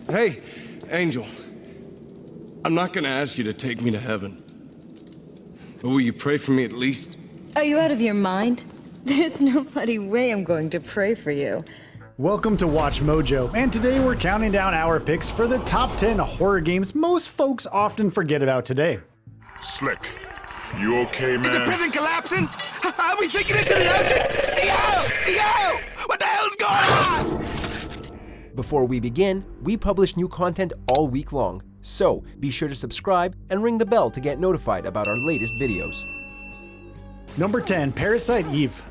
Hey, Angel. I'm not gonna ask you to take me to heaven. But will you pray for me at least? Are you out of your mind? There's no bloody way I'm going to pray for you. Welcome to Watch Mojo, and today we're counting down our picks for the top 10 horror games most folks often forget about today. Slick, you okay, man? Is the prison collapsing? Are we sinking into the ocean? CO! What the hell's going on? Before we begin, we publish new content all week long, so be sure to subscribe and ring the bell to get notified about our latest videos. Number 10, Parasite Eve.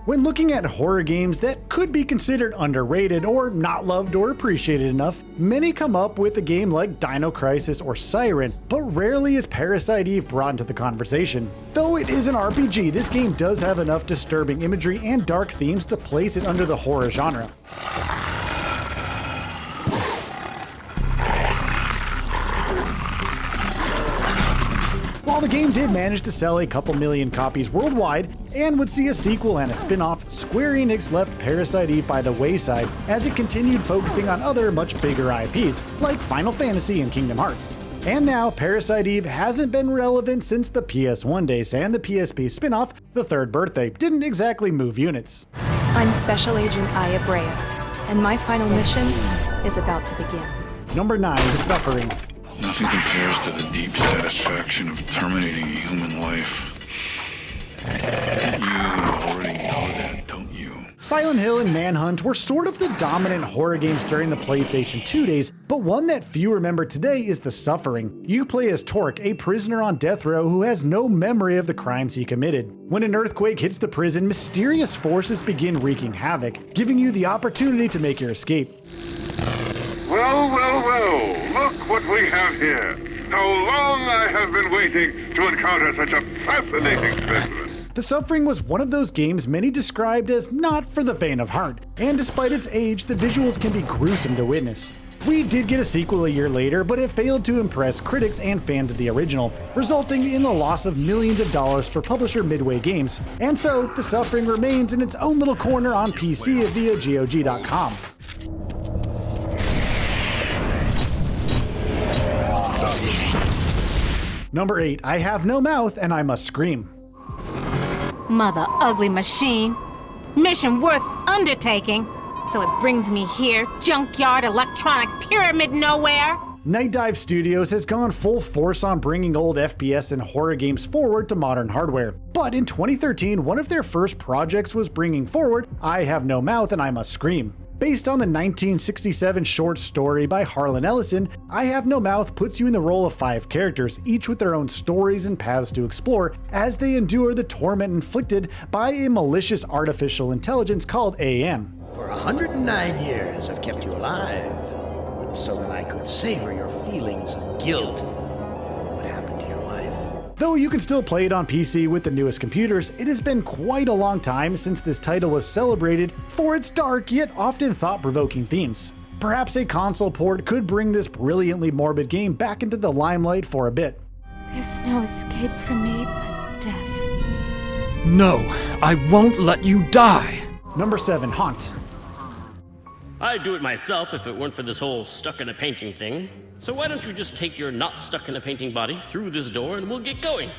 When looking at horror games that could be considered underrated or not loved or appreciated enough, many come up with a game like Dino Crisis or Siren, but rarely is Parasite Eve brought into the conversation. Though it is an RPG, this game does have enough disturbing imagery and dark themes to place it under the horror genre. While the game did manage to sell a couple million copies worldwide and would see a sequel and a spin-off, Square Enix left Parasite Eve by the wayside as it continued focusing on other much bigger IPs like Final Fantasy and Kingdom Hearts. And now Parasite Eve hasn't been relevant since the PS1 days, and the PSP spin-off, The Third Birthday, didn't exactly move units. I'm Special Agent Aya Brea, and my final mission is about to begin. Number 9, The Suffering. Nothing compares to the deep satisfaction of terminating a human life. You already know that, don't you? Silent Hill and Manhunt were sort of the dominant horror games during the PlayStation 2 days, but one that few remember today is The Suffering. You play as Torque, a prisoner on death row who has no memory of the crimes he committed. When an earthquake hits the prison, mysterious forces begin wreaking havoc, giving you the opportunity to make your escape. Well, look what we have here. How long I have been waiting to encounter such a fascinating specimen. The Suffering was one of those games many described as not for the faint of heart, and despite its age, the visuals can be gruesome to witness. We did get a sequel a year later, but it failed to impress critics and fans of the original, resulting in the loss of millions of dollars for publisher Midway Games, and so The Suffering remains in its own little corner on PC via GOG.com. Number 8, I Have No Mouth and I Must Scream. Mother ugly machine. Mission worth undertaking. So it brings me here, junkyard electronic pyramid nowhere. Night Dive Studios has gone full force on bringing old FPS and horror games forward to modern hardware. But in 2013, one of their first projects was bringing forward I Have No Mouth and I Must Scream. Based on the 1967 short story by Harlan Ellison, I Have No Mouth puts you in the role of 5 characters, each with their own stories and paths to explore, as they endure the torment inflicted by a malicious artificial intelligence called AM. For 109 years, I've kept you alive, so that I could savor your feelings of guilt over what happened to your wife. Though you can still play it on PC with the newest computers, it has been quite a long time since this title was celebrated for its dark yet often thought-provoking themes. Perhaps a console port could bring this brilliantly morbid game back into the limelight for a bit. There's no escape for me but death. No, I won't let you die. Number 7, Haunt. I'd do it myself if it weren't for this whole stuck-in-a-painting thing. So why don't you just take your not-stuck-in-a-painting body through this door and we'll get going?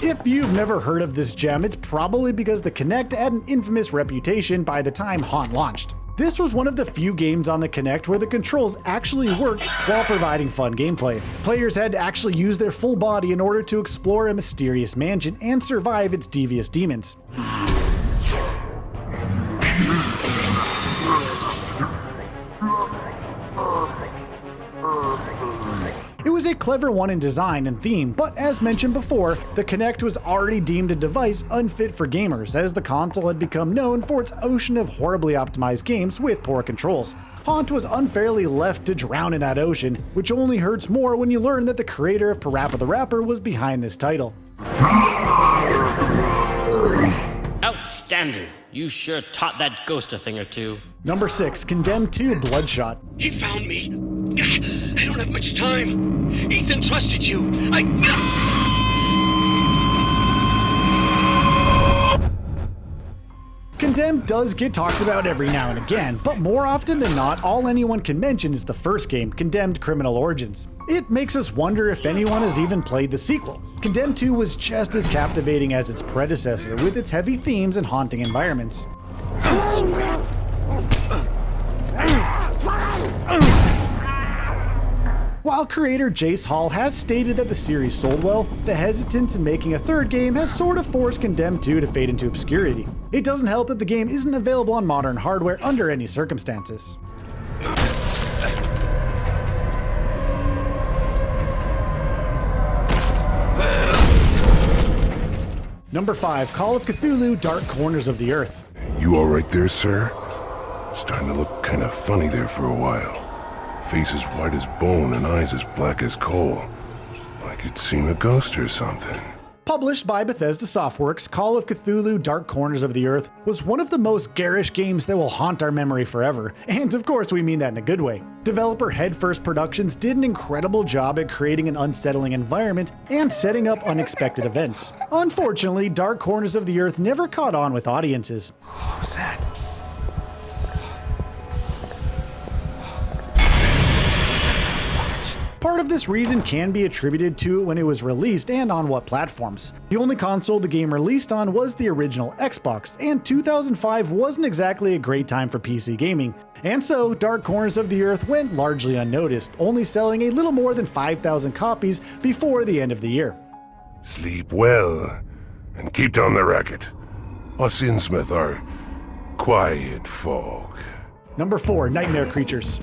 If you've never heard of this gem, it's probably because the Kinect had an infamous reputation by the time Haunt launched. This was one of the few games on the Kinect where the controls actually worked while providing fun gameplay. Players had to actually use their full body in order to explore a mysterious mansion and survive its devious demons. It was a clever one in design and theme, but as mentioned before, the Kinect was already deemed a device unfit for gamers, as the console had become known for its ocean of horribly optimized games with poor controls. Haunt was unfairly left to drown in that ocean, which only hurts more when you learn that the creator of Parappa the Rapper was behind this title. Outstanding! You sure taught that ghost a thing or two. Number 6, Condemned 2 Bloodshot. He found me. I don't have much time. Ethan trusted you. does get talked about every now and again, but more often than not, all anyone can mention is the first game, Condemned: Criminal Origins. It makes us wonder if anyone has even played the sequel. Condemned 2 was just as captivating as its predecessor, with its heavy themes and haunting environments. While creator Jace Hall has stated that the series sold well, the hesitance in making a third game has sort of forced Condemned 2 to fade into obscurity. It doesn't help that the game isn't available on modern hardware under any circumstances. Number 5, Call of Cthulhu: Dark Corners of the Earth. You alright there, sir? Starting to look kinda funny there for a while. Face as white as bone and eyes as black as coal. Like you'd seen a ghost or something. Published by Bethesda Softworks, Call of Cthulhu: Dark Corners of the Earth was one of the most garish games that will haunt our memory forever, and of course we mean that in a good way. Developer Headfirst Productions did an incredible job at creating an unsettling environment and setting up unexpected events. Unfortunately, Dark Corners of the Earth never caught on with audiences. Who's that? Part of this reason can be attributed to when it was released and on what platforms. The only console the game released on was the original Xbox, and 2005 wasn't exactly a great time for PC gaming. And so, Dark Corners of the Earth went largely unnoticed, only selling a little more than 5,000 copies before the end of the year. Sleep well, and keep down the racket. Us Innsmouth are quiet folk. Number 4, Nightmare Creatures.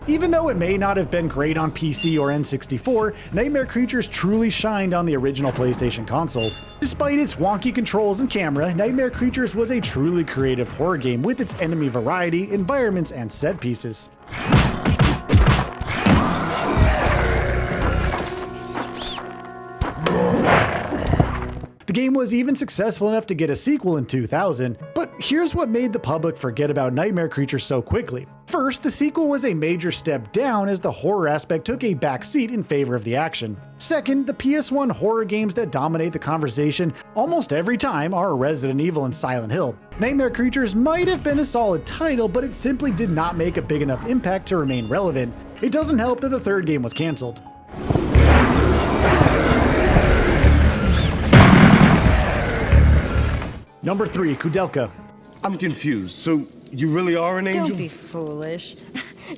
Even though it may not have been great on PC or N64, Nightmare Creatures truly shined on the original PlayStation console. Despite its wonky controls and camera, Nightmare Creatures was a truly creative horror game with its enemy variety, environments, and set pieces. The game was even successful enough to get a sequel in 2000, but here's what made the public forget about Nightmare Creatures so quickly. First, the sequel was a major step down as the horror aspect took a backseat in favor of the action. Second, the PS1 horror games that dominate the conversation almost every time are Resident Evil and Silent Hill. Nightmare Creatures might have been a solid title, but it simply did not make a big enough impact to remain relevant. It doesn't help that the third game was cancelled. Number 3, Kudelka. I'm confused. So, you really are an angel? Don't be foolish.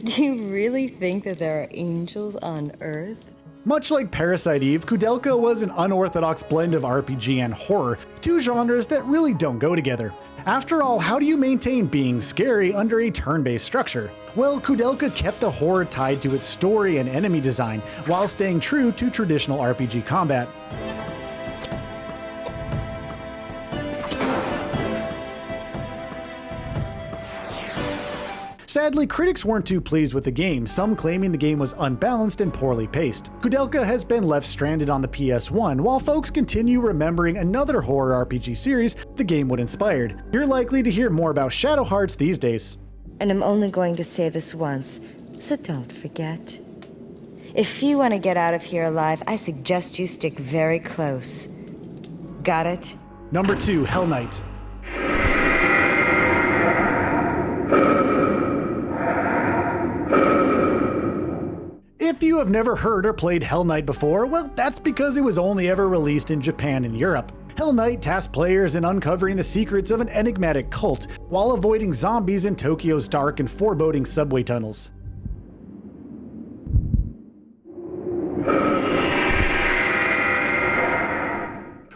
Do you really think that there are angels on Earth? Much like Parasite Eve, Kudelka was an unorthodox blend of RPG and horror, two genres that really don't go together. After all, how do you maintain being scary under a turn-based structure? Well, Kudelka kept the horror tied to its story and enemy design, while staying true to traditional RPG combat. Sadly, critics weren't too pleased with the game, some claiming the game was unbalanced and poorly paced. Kudelka has been left stranded on the PS1, while folks continue remembering another horror RPG series the game would inspired. You're likely to hear more about Shadow Hearts these days. And I'm only going to say this once, so don't forget. If you want to get out of here alive, I suggest you stick very close. Got it? Number 2, Hell Knight. If you have never heard or played Hell Knight before, well, that's because it was only ever released in Japan and Europe. Hell Knight tasked players in uncovering the secrets of an enigmatic cult while avoiding zombies in Tokyo's dark and foreboding subway tunnels.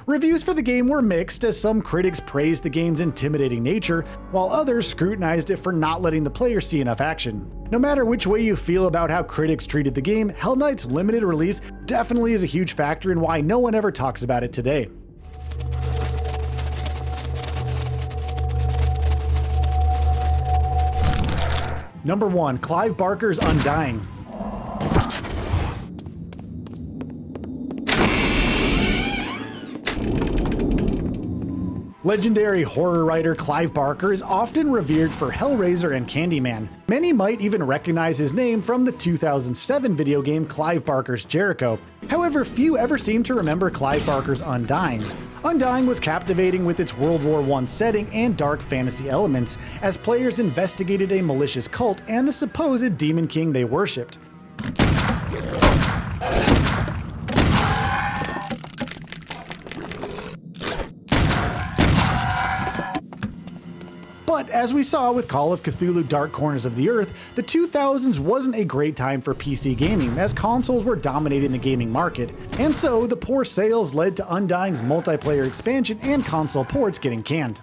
Reviews for the game were mixed, as some critics praised the game's intimidating nature, while others scrutinized it for not letting the player see enough action. No matter which way you feel about how critics treated the game, Hell Knight's limited release definitely is a huge factor in why no one ever talks about it today. Number 1, Clive Barker's Undying. Legendary horror writer Clive Barker is often revered for Hellraiser and Candyman. Many might even recognize his name from the 2007 video game Clive Barker's Jericho. However, few ever seem to remember Clive Barker's Undying. Undying was captivating with its World War I setting and dark fantasy elements, as players investigated a malicious cult and the supposed Demon King they worshipped. But as we saw with Call of Cthulhu Dark Corners of the Earth, the 2000s wasn't a great time for PC gaming, as consoles were dominating the gaming market, and so the poor sales led to Undying's multiplayer expansion and console ports getting canned.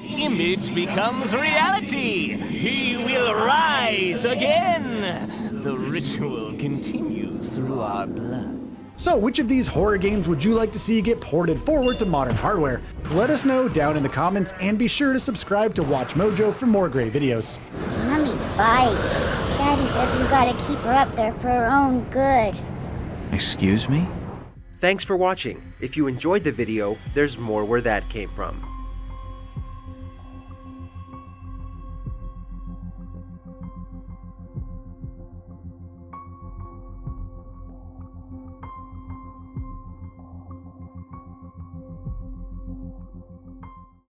Image becomes reality! He will rise again! The ritual continues through our blood. So which of these horror games would you like to see get ported forward to modern hardware? Let us know down in the comments, and be sure to subscribe to WatchMojo for more great videos. Mommy bites. Daddy says we gotta keep her up there for her own good. Excuse me? Thanks for watching. If you enjoyed the video, there's more where that came from.